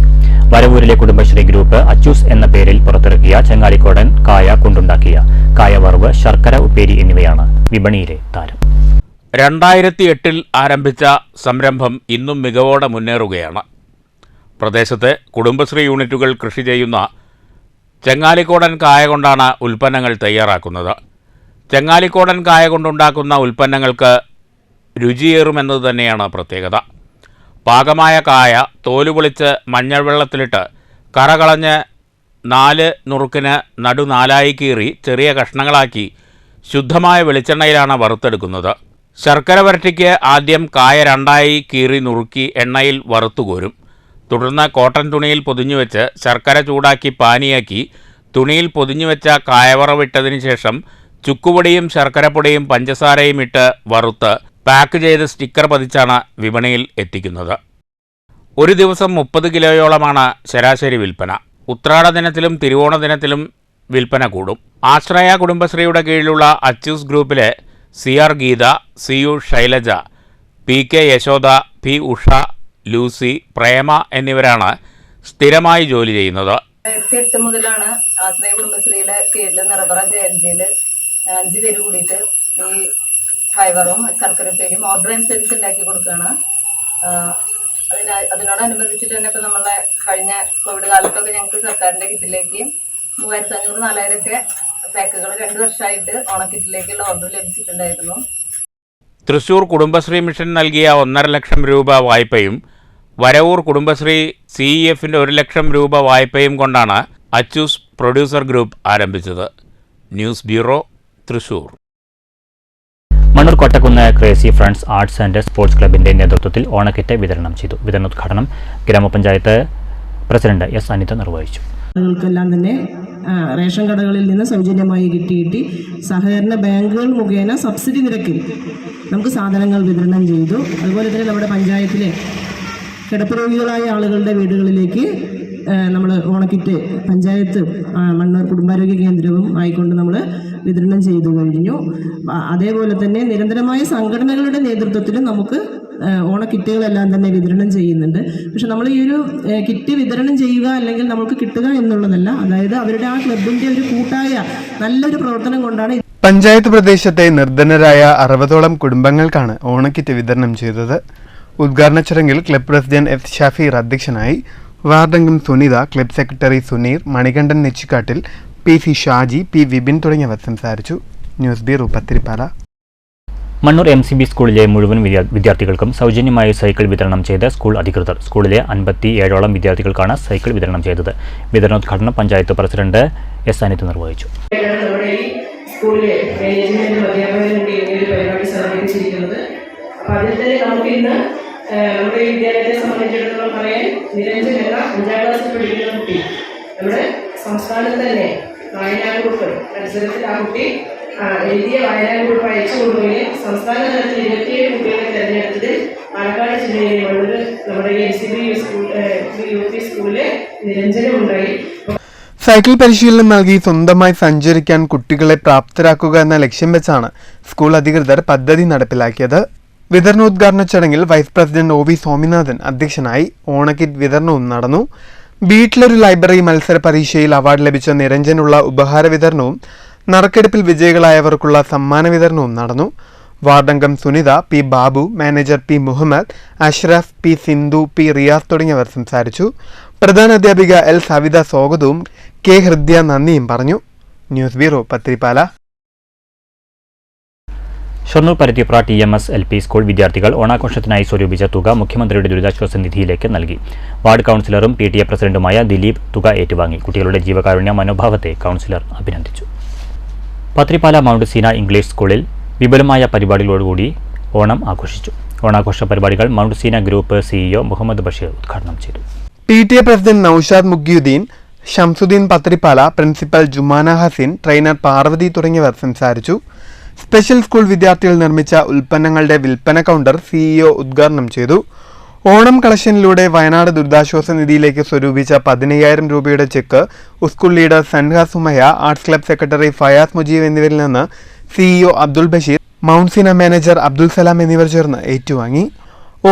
[SPEAKER 1] വരവൂരിലെ കുടുംബശ്രീ ഗ്രൂപ്പ് അച്ചൂസ് എന്ന പേരിൽ പുറത്തിറക്കിയ ചങ്ങാലിക്കോടൻ കായ കൊണ്ടുണ്ടാക്കിയ കായവറവ്, ശർക്കര ഉപ്പേരി എന്നിവയാണ് വിപണിയിലെ താരം.
[SPEAKER 3] 2008 ആരംഭിച്ച സംരംഭം ഇന്നും മികവോടെ മുന്നേറുകയാണ്. പ്രദേശത്തെ കുടുംബശ്രീ യൂണിറ്റുകൾ കൃഷി ചെയ്യുന്ന ചങ്ങാലിക്കോടൻ കായ കൊണ്ടാണ് ഉൽപ്പന്നങ്ങൾ തയ്യാറാക്കുന്നത്. ചങ്ങാലിക്കോടൻ കായ കൊണ്ടുണ്ടാക്കുന്ന ഉൽപ്പന്നങ്ങൾക്ക് രുചിയേറുമെന്നത് തന്നെയാണ് പ്രത്യേകത. പാകമായ കായ തോലുപൊളിച്ച് മഞ്ഞൾ വെള്ളത്തിലിട്ട് കറകളഞ്ഞ് 4 നുറുക്കിന് നടു 4 കീറി ചെറിയ കഷ്ണങ്ങളാക്കി ശുദ്ധമായ വെളിച്ചെണ്ണയിലാണ് വറുത്തെടുക്കുന്നത്. ശർക്കര വരട്ടിക്ക് ആദ്യം കായ 2 കീറി നുറുക്കി എണ്ണയിൽ വറുത്തുകോരും. തുടർന്ന് കോട്ടൺ തുണിയിൽ പൊതിഞ്ഞുവെച്ച് ശർക്കര ചൂടാക്കി പാനിയാക്കി തുണിയിൽ പൊതിഞ്ഞുവെച്ച കായവറവിട്ടതിന് ശേഷം ചുക്കുപൊടിയും ശർക്കരപ്പൊടിയും പഞ്ചസാരയും ഇട്ട് വറുത്ത് പാക്ക് ചെയ്ത് സ്റ്റിക്കർ പതിച്ചാണ് വിപണിയിൽ എത്തിക്കുന്നത്. ഒരു ദിവസം 30 കിലോയോളമാണ് ശരാശരി വിൽപ്പന. ഉത്രാട ദിനത്തിലും തിരുവോണ ദിനത്തിലും വിൽപ്പന കൂടും. ആശ്രയ കുടുംബശ്രീയുടെ കീഴിലുള്ള അച്ചൂസ് ഗ്രൂപ്പിലെ CR Geetha, CU Shailaja, PK Yashoda, P Usha, Lucy, Prema എന്നിവരാണ് സ്ഥിരമായി ജോലി ചെയ്യുന്നത്.
[SPEAKER 8] 2008 മുതലാണ് ആശ്രയ കുടുംബശ്രീയുടെ കീഴിൽ നിറബറ JLGയിൽ 5 പേര് കൂടിയിട്ട് ഈ ഫൈവറും ശർക്കരപ്പേരും ഓർഡർ അനുസരിച്ച് ഉണ്ടാക്കി കൊടുക്കുകയാണ്. അതിനോടനുബന്ധിച്ചിട്ട് തന്നെ ഇപ്പം നമ്മളെ കഴിഞ്ഞ കോവിഡ് കാലത്തൊക്കെ ഞങ്ങൾക്ക് സർക്കാരിൻ്റെ കിറ്റിലേക്ക് 3500-4000 ഒക്കെ പാക്കുകൾ 2 വർഷമായിട്ട് ഓണക്കിറ്റിലേക്കുള്ള ഓർഡർ ലഭിച്ചിട്ടുണ്ടായിരുന്നു.
[SPEAKER 3] തൃശൂർ കുടുംബശ്രീ മിഷൻ നൽകിയ 1.5 ലക്ഷം രൂപ വായ്പയും വരവൂർ കുടുംബശ്രീ CEFന്റെ 1 ലക്ഷം രൂപ വായ്പയും കൊണ്ടാണ് അച്ചൂസ് പ്രൊഡ്യൂസർ ഗ്രൂപ്പ് ആരംഭിച്ചത്. News bureau, Thrissur.
[SPEAKER 1] Mannur Kottakkunnu crazy friends arts and sports ക്ലബിന്റെ നേതൃത്വത്തിൽ ഓണക്കിറ്റ് വിതരണം ചെയ്തു. വിതരണോദ്ഘാടനം ഗ്രാമപഞ്ചായത്ത് പ്രസിഡന്റ് S അനിത നിർവഹിച്ചു.
[SPEAKER 10] ആളുകൾക്കെല്ലാം തന്നെ റേഷൻ കടകളിൽ നിന്ന് സൗജന്യമായി കിട്ടി സഹകരണ ബാങ്കുകൾ മുഖേന സബ്സിഡി നിരക്കിൽ നമുക്ക് സാധനങ്ങൾ വിതരണം ചെയ്തു. അതുപോലെ തന്നെ നമ്മുടെ പഞ്ചായത്തിലെ കിടപ്പ് രോഗികളായ ആളുകളുടെ വീടുകളിലേക്ക് നമ്മൾ ഓണക്കിറ്റ് പഞ്ചായത്ത് മണ്ണൂർ കുടുംബാരോഗ്യ കേന്ദ്രവും ആയിക്കൊണ്ട് നമ്മൾ വിതരണം ചെയ്തു കഴിഞ്ഞു. അതേപോലെ തന്നെ നിരന്തരമായ സംഘടനകളുടെ നേതൃത്വത്തിലും നമുക്ക് ഓണക്കിറ്റുകളെല്ലാം തന്നെ വിതരണം ചെയ്യുന്നുണ്ട്. പക്ഷെ നമ്മൾ ഈ ഒരു കിറ്റ് വിതരണം ചെയ്യുക അല്ലെങ്കിൽ നമുക്ക് കിട്ടുക എന്നുള്ളതല്ല, അതായത് അവരുടെ ആ ക്ലബിൻ്റെ ഒരു കൂട്ടായ നല്ലൊരു പ്രവർത്തനം കൊണ്ടാണ്.
[SPEAKER 4] പഞ്ചായത്ത് പ്രദേശത്തെ നിർധനരായ 60ഓളം കുടുംബങ്ങൾക്കാണ് ഓണക്കിറ്റ് വിതരണം ചെയ്തത്. ഉദ്ഘാടന ചടങ്ങിൽ ക്ലബ് പ്രസിഡന്റ് F ഷഫീർ അധ്യക്ഷനായി. വാർഡംഗം Sunitha, club secretary Suneer, Manikandan Nechikkattil, PC Shaji, P Vipin തുടങ്ങിയവർ സംസാരിച്ചു. News bureau, Pathirippala.
[SPEAKER 1] Mannur MCB സ്കൂളിലെ മുഴുവൻ വിദ്യാർത്ഥികൾക്കും സൗജന്യമായി സൈക്കിൾ വിതരണം ചെയ്ത് സ്കൂൾ അധികൃതർ. സ്കൂളിലെ 57ഓളം വിദ്യാർത്ഥികൾക്കാണ് സൈക്കിൾ വിതരണം ചെയ്തത്. വിതരണോദ്ഘാടനം പഞ്ചായത്ത് പ്രസിഡന്റ് S അനിത നിർവഹിച്ചു.
[SPEAKER 11] സ്കൂളിലെ മാനേജ്മെന്റും അധ്യാപകരും ഒരു പരിപാടി സംഘടിപ്പിച്ചിരിക്കുന്നത്. അപ്പോൾ അതിൽ തന്നെ നമുക്കിന്ന് നമ്മുടെ വിദ്യാലയത്തെ സംബന്ധിച്ചിടത്തോളം പറയാൻ നിരഞ്ജൻ എന്ന 5ാം ക്ലാസ്സിൽ പഠിക്കുന്ന കുട്ടി നമ്മുടെ സംസ്ഥാനത്ത് തന്നെ വയനാട് ഗ്രൂപ്പ് മത്സരത്തിൽ ആ കുട്ടി എഴുതിയ വായനാക്കുറിപ്പ് അയച്ചു കൊണ്ടുപോയി സംസ്ഥാന തലത്തിൽ 27 കുട്ടികളെ തെരഞ്ഞെടുത്തതിൽ പാലക്കാട് ജില്ലയിലെ മണ്ണൂർ നമ്മുടെ NCB UP സ്കൂളിലെ നിരഞ്ജനമുണ്ടായി.
[SPEAKER 4] സൈക്കിൾ പരിശീലനം നൽകി സ്വന്തമായി സഞ്ചരിക്കാൻ കുട്ടികളെ പ്രാപ്തരാക്കുക എന്ന ലക്ഷ്യം വെച്ചാണ് സ്കൂൾ അധികൃതർ പദ്ധതി നടപ്പിലാക്കിയത്. വിതരണോദ്ഘാടന ചടങ്ങിൽ വൈസ് പ്രസിഡന്റ് OV സ്വാമിനാഥൻ അധ്യക്ഷനായി. ഓണക്കിറ്റ് വിതരണവും നടന്നു. വീട്ടിലൊരു ലൈബ്രറി മത്സര പരീക്ഷയിൽ അവാർഡ് ലഭിച്ച നിരഞ്ജനുള്ള ഉപഹാര വിതരണവും നറുക്കെടുപ്പിൽ വിജയികളായവർക്കുള്ള സമ്മാന വിതരണവും നടന്നു. വാർഡംഗം Sunitha, P. Babu, manager P. Muhammad, Ashraf, P. Sindhu, P. Riyas തുടങ്ങിയവർ സംസാരിച്ചു. പ്രധാന അധ്യാപിക L. സവിത സ്വാഗതവും K. ഹൃദ്യ നന്ദിയും പറഞ്ഞു. News bureau, Pathirippala.
[SPEAKER 1] Shoranur Paruthipra TMS LP school വിദ്യാർത്ഥികൾ ഓണാഘോഷത്തിനായി സ്വരൂപിച്ച തുക മുഖ്യമന്ത്രിയുടെ ദുരിതാശ്വാസ നിധിയിലേക്ക് നൽകി. വാർഡ് കൗൺസിലറും PTA പ്രസിഡന്റുമായ ദിലീപ് തുക ഏറ്റുവാങ്ങി. കുട്ടികളുടെ ജീവകാരുണ്യ മനോഭാവത്തെ കൗൺസിലർ അഭിനന്ദിച്ചു. പത്തിരിപ്പാല മൗണ്ട് സീന ഇംഗ്ലീഷ് സ്കൂളിൽ വിപുലമായ പരിപാടികളോടുകൂടി ഓണം ആഘോഷിച്ചു. ഓണാഘോഷ പരിപാടികൾ mount Seena group CEO Muhammad Basheer ഉദ്ഘാടനം ചെയ്തു.
[SPEAKER 4] PTA president Noushad Mukhyuddeen, Shamsuddeen Pathirippala, principal Jumana Haseen, trainer Parvathy തുടങ്ങിയവർ സംസാരിച്ചു. സ്പെഷ്യൽ സ്കൂൾ വിദ്യാർത്ഥികൾ നിർമ്മിച്ച ഉൽപ്പന്നങ്ങളുടെ വിൽപ്പന കൗണ്ടർ CEO ഉദ്ഘാടനം ചെയ്തു. ഓണം കളക്ഷനിലൂടെ വയനാട് ദുരിതാശ്വാസ നിധിയിലേക്ക് സ്വരൂപിച്ച 15,000 രൂപയുടെ cheque school leader Sanha Sumaya, arts club secretary Fayas Mujeeb എന്നിവരിൽ നിന്ന് CEO Abdul Basheer, mount Seena manager Abdul Salam എന്നിവർ ചേർന്ന് ഏറ്റുവാങ്ങി.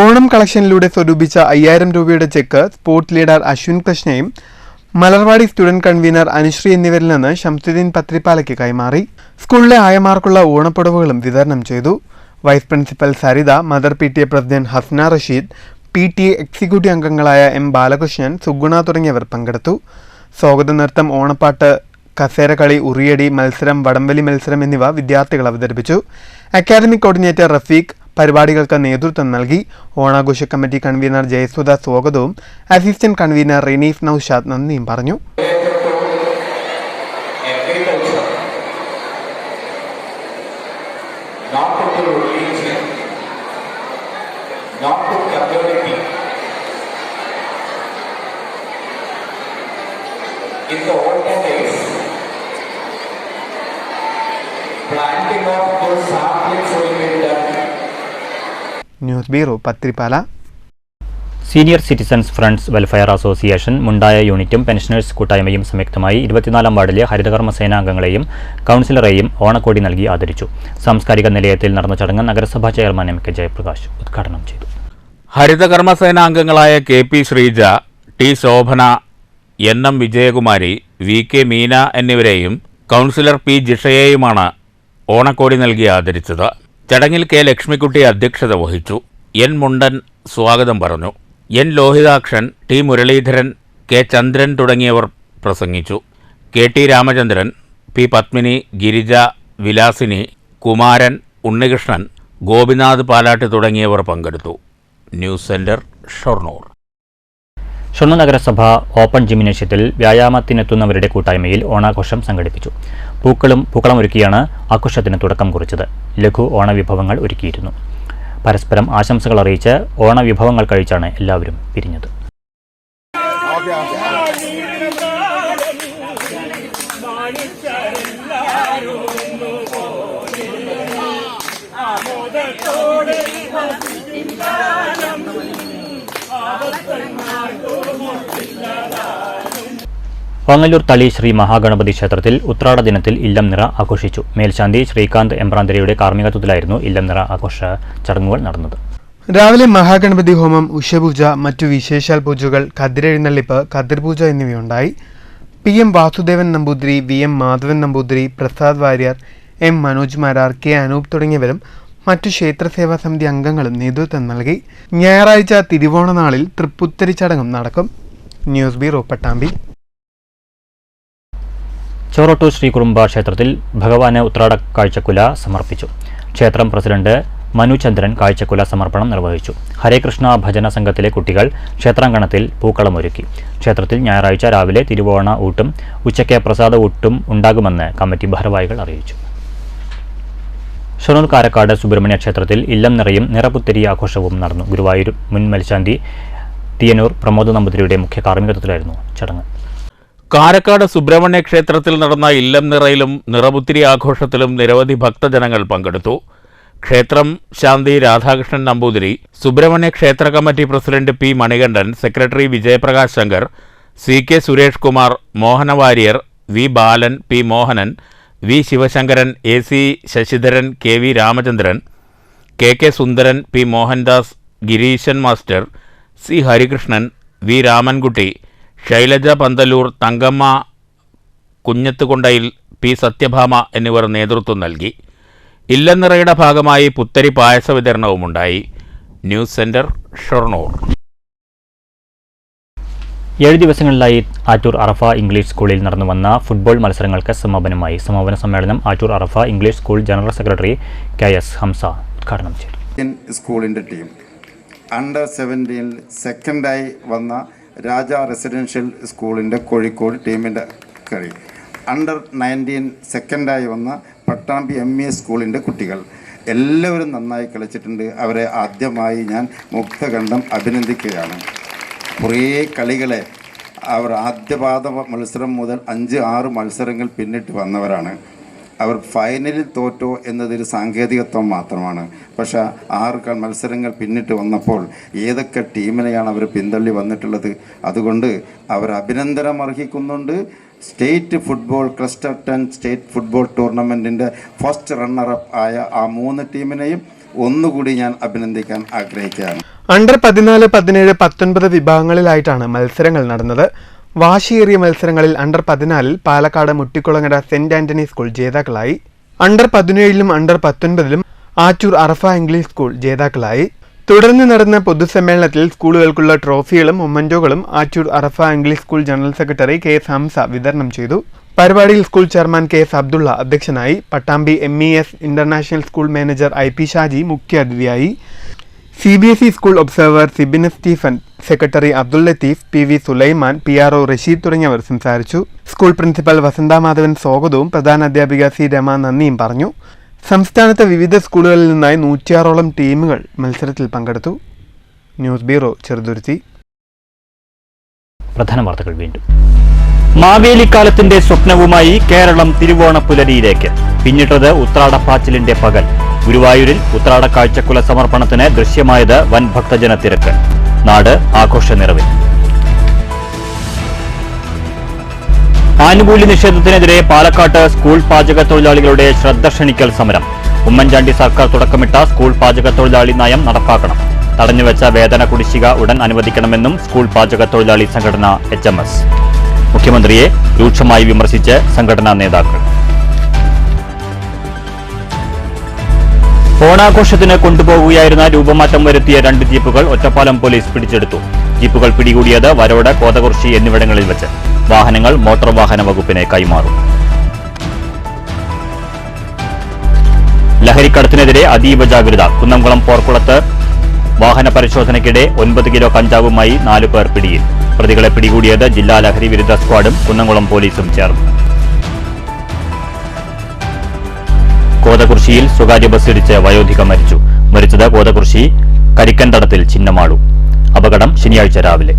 [SPEAKER 4] ഓണം കളക്ഷനിലൂടെ സ്വരൂപിച്ച 5,000 രൂപയുടെ ചെക്ക് സ്പോർട്സ് ലീഡർ അശ്വിൻ കൃഷ്ണയും മലർവാടി സ്റ്റുഡന്റ് കൺവീനർ അനുശ്രീ എന്നിവരിൽ നിന്ന് ഷംസുദ്ദീൻ പത്രിപ്പാലയ്ക്ക് കൈമാറി. സ്കൂളിലെ ആയമാർക്കുള്ള ഓണപ്പുടവുകളും വിതരണം ചെയ്തു. Vice principal Saritha, mother PTA president Hasna Rasheed, PTA executive അംഗങ്ങളായ M. ബാലകൃഷ്ണൻ, സുഗുണ തുടങ്ങിയവർ പങ്കെടുത്തു. സ്വാഗത നൃത്തം, ഓണപ്പാട്ട്, കസേരകളി, ഉറിയടി മത്സരം, വടംവലി മത്സരം എന്നിവ വിദ്യാർത്ഥികൾ അവതരിപ്പിച്ചു. അക്കാദമിക് കോർഡിനേറ്റർ റഫീഖ് പരിപാടികൾക്ക് നേതൃത്വം നൽകി. ഓണാഘോഷ കമ്മിറ്റി കൺവീനർ ജയസുധ സ്വാഗതവും അസിസ്റ്റന്റ് കൺവീനർ റിനീഫ് നൌഷാദ് നന്ദിയും പറഞ്ഞു.
[SPEAKER 12] In the olden days, planting of those saplings will be done.
[SPEAKER 4] News bureau, Pathirippala.
[SPEAKER 1] Senior citizens friends welfare association, Mundaya യൂണിറ്റും പെൻഷനേഴ്സ് കൂട്ടായ്മയും സംയുക്തമായി 24-ാം വാർഡിലെ ഹരിതകർമ്മ സേനാംഗങ്ങളെയും കൗൺസിലറെയും ഓണക്കോടി നൽകി ആദരിച്ചു. സാംസ്കാരിക നിലയത്തിൽ നടന്ന ചടങ്ങ് നഗരസഭാ ചെയർമാൻ MK ജയപ്രകാശ് ഉദ്ഘാടനം ചെയ്തു.
[SPEAKER 3] ഹരിതകർമ്മ സേനാംഗങ്ങളായ KP Sreeja, T Shobhana, NM Vijayakumari, VK Meena എന്നിവരെയും കൗൺസിലർ P ജിഷയെയുമാണ് ഓണക്കോടി നൽകി ആദരിച്ചത്. ചടങ്ങിൽ K ലക്ഷ്മിക്കുട്ടി അധ്യക്ഷത വഹിച്ചു. N മുണ്ടൻ സ്വാഗതം പറഞ്ഞു. N Lohithakshan, T Muraleedharan, K ചന്ദ്രൻ തുടങ്ങിയവർ പ്രസംഗിച്ചു. KT രാമചന്ദ്രൻ, P പത്മിനി, ഗിരിജ, വിലാസിനി, കുമാരൻ, ഉണ്ണികൃഷ്ണൻ, ഗോപിനാഥ് പാലാട്ട് തുടങ്ങിയവർ പങ്കെടുത്തു. News centre, Shoranur.
[SPEAKER 1] ഷൊർണൂർ നഗരസഭ ഓപ്പൺ ജിംനേഷ്യത്തിൽ വ്യായാമത്തിനെത്തുന്നവരുടെ കൂട്ടായ്മയിൽ ഓണാഘോഷം സംഘടിപ്പിച്ചു. പൂക്കളം ഒരുക്കിയാണ് ആഘോഷത്തിന് തുടക്കം കുറിച്ചത്. ലഘു ഓണവിഭവങ്ങൾ ഒരുക്കിയിരുന്നു. പരസ്പരം ആശംസകൾ അറിയിച്ച് ഓണവിഭവങ്ങൾ കഴിച്ചാണ് എല്ലാവരും പിരിഞ്ഞത്. ഓങ്ങല്ലൂർ തളി ശ്രീ മഹാഗണപതി ക്ഷേത്രത്തിൽ ഉത്രാട ദിനത്തിൽ ഇല്ലം നിറ ആഘോഷിച്ചു. മേൽശാന്തി ശ്രീകാന്ത് എംബ്രാന്തരിയുടെ കാർമ്മികത്വത്തിലായിരുന്നു ഇല്ലം നിറ ആഘോഷ ചടങ്ങുകൾ നടന്നത്.
[SPEAKER 4] രാവിലെ മഹാഗണപതി ഹോമം, ഉഷപൂജ, മറ്റു വിശേഷാൽ പൂജകൾ, കതിരെഴുന്നള്ളിപ്പ്, കതിർപൂജ എന്നിവയുണ്ടായി. PM Vasudevan Namboothiri, VM Madhavan Namboothiri, Prasad Warrier, M Manoj Marar, K Anoop തുടങ്ങിയവരും മറ്റു ക്ഷേത്രസേവാ സമിതി അംഗങ്ങളും നേതൃത്വം നൽകി. ഞായറാഴ്ച തിരുവോണ നാളിൽ തൃപ്പുത്തരി ചടങ്ങും നടക്കും. News bureau, Pattambi.
[SPEAKER 1] ചോറോട്ടൂർ ശ്രീകുറുമ്പ ക്ഷേത്രത്തിൽ ഭഗവാന് ഉത്രാട കാഴ്ചക്കുല സമർപ്പിച്ചു. ക്ഷേത്രം പ്രസിഡന്റ് മനുചന്ദ്രൻ കാഴ്ചക്കുല സമർപ്പണം നിർവഹിച്ചു. ഹരേകൃഷ്ണ ഭജന സംഘത്തിലെ കുട്ടികൾ ക്ഷേത്രാങ്കണത്തിൽ പൂക്കളമൊരുക്കി. ക്ഷേത്രത്തിൽ ഞായറാഴ്ച രാവിലെ തിരുവോണ ഊട്ടും ഉച്ചയ്ക്ക് പ്രസാദ ഊട്ടും ഉണ്ടാകുമെന്ന് കമ്മിറ്റി ഭാരവാഹികൾ അറിയിച്ചു. ഷൊർണൂർ കാരക്കാട് സുബ്രഹ്മണ്യ ക്ഷേത്രത്തിൽ ഇല്ലം നിറയും നിറപുത്തരി ആഘോഷവും നടന്നു. ഗുരുവായൂർ മുൻ മേൽശാന്തി തിയനൂർ പ്രമോദ് നമ്പൂതിരിയുടെ മുഖ്യ കാർമ്മികത്വത്തിലായിരുന്നു ചടങ്ങ്.
[SPEAKER 3] കാരക്കാട് സുബ്രഹ്മണ്യ ക്ഷേത്രത്തിൽ നടന്ന ഇല്ലം നിറയിലും നിറപുത്തിരി ആഘോഷത്തിലും നിരവധി ഭക്തജനങ്ങൾ പങ്കെടുത്തു. ക്ഷേത്രം ശാന്തി രാധാകൃഷ്ണൻ നമ്പൂതിരി, സുബ്രഹ്മണ്യ ക്ഷേത്ര committee president P Manikandan, secretary Vijayaprakash Shankar, CK Suresh Kumar, Mohana Warrier, V Balan, P Mohanan, V Sivasankaran, AC Sasidharan, KV Ramachandran, KK Sundaran, P Mohandas, Gireesan master, C Harikrishnan, V Ramankutty, Shailaja Panthalur, Thankamma കുഞ്ഞത്തുകൊണ്ടയിൽ, പി സത്യഭാമ എന്നിവർ നേതൃത്വം നൽകി. ഇല്ലനിറയുടെ ഭാഗമായി പുത്തരി പായസ വിതരണവുമുണ്ടായി. News centre, Shoranur.
[SPEAKER 1] 7 ദിവസങ്ങളിലായി ആറ്റൂർ അറഫ ഇംഗ്ലീഷ് സ്കൂളിൽ നടന്നുവന്ന ഫുട്ബോൾ മത്സരങ്ങൾക്ക് സമാപനമായി. സമാപന സമ്മേളനം Attur Arafa English school general secretary KS Hamsa ഉദ്ഘാടനം ചെയ്തു.
[SPEAKER 13] സ്കൂളിൻ്റെ ടീം അണ്ടർ 17 സെക്കൻഡായി വന്ന രാജ റെസിഡൻഷ്യൽ സ്കൂളിൻ്റെ കോഴിക്കോട് ടീമിൻ്റെ കളി, അണ്ടർ 19 സെക്കൻഡായി വന്ന പട്ടാമ്പി MES സ്കൂളിൻ്റെ കുട്ടികൾ എല്ലാവരും നന്നായി കളിച്ചിട്ടുണ്ട്. അവരെ ആദ്യമായി ഞാൻ മുക്തകണ്ഠം അഭിനന്ദിക്കുകയാണ്. കുറേ കളികളെ അവർ ആദ്യപാദ മത്സരം മുതൽ 5-6 മത്സരങ്ങൾ പിന്നിട്ട് വന്നവരാണ്. അവർ ഫൈനലിൽ തോറ്റോ എന്നതൊരു സാങ്കേതികത്വം മാത്രമാണ്. പക്ഷേ 6 മത്സരങ്ങൾ പിന്നിട്ട് വന്നപ്പോൾ ഏതൊക്കെ ടീമിനെയാണ് അവർ പിന്തള്ളി വന്നിട്ടുള്ളത്. അതുകൊണ്ട് അവർ അഭിനന്ദനം അർഹിക്കുന്നുണ്ട്. State football cluster 10 state football ടൂർണമെൻറ്റിൻ്റെ ഫസ്റ്റ് റണ്ണറപ്പ് ആയ ആ 3 ടീമിനെയും ഒന്നുകൂടി ഞാൻ അഭിനന്ദിക്കാൻ ആഗ്രഹിക്കുകയാണ്.
[SPEAKER 4] അണ്ടർ 14, 17, 19 വിഭാഗങ്ങളിലായിട്ടാണ് മത്സരങ്ങൾ നടന്നത്. വാശിയേറിയ മത്സരങ്ങളിൽ under 14 Palakkad Muttikulangara saint Antony school ജേതാക്കളായി. Under 17 under 19 Attur Arafa English school ജേതാക്കളായി. തുടർന്ന് നടന്ന പൊതുസമ്മേളനത്തിൽ സ്കൂളുകൾക്കുള്ള ട്രോഫികളും മൊമന്റോകളും Attur Arafa English school general secretary KS Hamsa വിതരണം ചെയ്തു. പരിപാടിയിൽ സ്കൂൾ ചെയർമാൻ KS അബ്ദുള്ള അധ്യക്ഷനായി. Pattambi MES international school manager IP Shaji മുഖ്യാതിഥിയായി. CBSE സ്കൂൾ ഒബ്സർവർ സിബിന് Stephen, secretary Abdul Latheef, PV Sulaiman, PRO Rasheed തുടങ്ങിയവർ സംസാരിച്ചു. സ്കൂൾ പ്രിൻസിപ്പൽ വസന്ത മാധവൻ സ്വാഗതവും പ്രധാനാധ്യാപിക C രമ നന്ദിയും പറഞ്ഞു. സംസ്ഥാനത്തെ വിവിധ സ്കൂളുകളിൽ നിന്നായി 106ഓളം ടീമുകൾ മത്സരത്തിൽ പങ്കെടുത്തു. News bureau, Cheruthuruthy.
[SPEAKER 1] പ്രധാന വാർത്തകൾ വീണ്ടും. മാവേലിക്കാലത്തിന്റെ സ്വപ്നവുമായി കേരളം തിരുവോണപ്പുലരിയിലേക്ക്. പിന്നിട്ടത് ഉത്രാടപ്പാച്ചിലിന്റെ പകൽ. ഗുരുവായൂരിൽ ഉത്രാട കാഴ്ചക്കുല സമർപ്പണത്തിന് ദൃശ്യമായത് വൻ ഭക്തജന തിരക്ക്. നാട് ആഘോഷ നിറവിൽ. ആനുകൂല്യ നിഷേധത്തിനെതിരെ പാലക്കാട്ട് സ്കൂൾ പാചക തൊഴിലാളികളുടെ ശ്രദ്ധ ക്ഷണിക്കൽ സമരം. ഉമ്മൻചാണ്ടി സർക്കാർ തുടക്കമിട്ട സ്കൂൾ പാചക തൊഴിലാളി നയം നടപ്പാക്കണം. തടഞ്ഞുവെച്ച വേതന കുടിശ്ശിക ഉടൻ അനുവദിക്കണമെന്നും സ്കൂൾ പാചക തൊഴിലാളി സംഘടന HMS. മുഖ്യമന്ത്രിയെ രൂക്ഷമായി വിമർശിച്ച് സംഘടനാ നേതാക്കൾ. ഓണാഘോഷത്തിന് കൊണ്ടുപോകുകയായിരുന്ന രൂപമാറ്റം വരുത്തിയ 2 ജീപ്പുകൾ ഒറ്റപ്പാലം പോലീസ് പിടിച്ചെടുത്തു. ജീപ്പുകൾ പിടികൂടിയത് വരോട്, കോതകുർശി എന്നിവിടങ്ങളിൽ വെച്ച്. വാഹനങ്ങൾ മോട്ടോർ വാഹന വകുപ്പിനെ കൈമാറും. ലഹരിക്കടത്തിനെതിരെ അതീവ ജാഗ്രത. കുന്നംകുളം പോർക്കുളത്ത് വാഹന പരിശോധനയ്ക്കിടെ 9 കിലോ കഞ്ചാവുമായി 4 പേർ പിടിയിൽ. പ്രതികളെ പിടികൂടിയത് ജില്ലാ ലഹരി വിരുദ്ധ സ്ക്വാഡും കുന്നംകുളം പോലീസും ചേർന്നു. കോതകുർശിയിൽ സ്വകാര്യ ബസ് ഇടിച്ച് വയോധിക മരിച്ചു. മരിച്ചത് കോതകുർശി കരിക്കൻതടത്തിൽ ചിന്നമാളു. അപകടം ശനിയാഴ്ച രാവിലെ.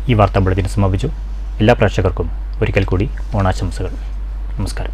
[SPEAKER 1] ഈ വാർത്താ ബുള്ളറ്റിൻ സമാപിച്ചു. എല്ലാ പ്രേക്ഷകർക്കും ഒരിക്കൽ കൂടി ഓണാശംസകൾ. നമസ്കാരം.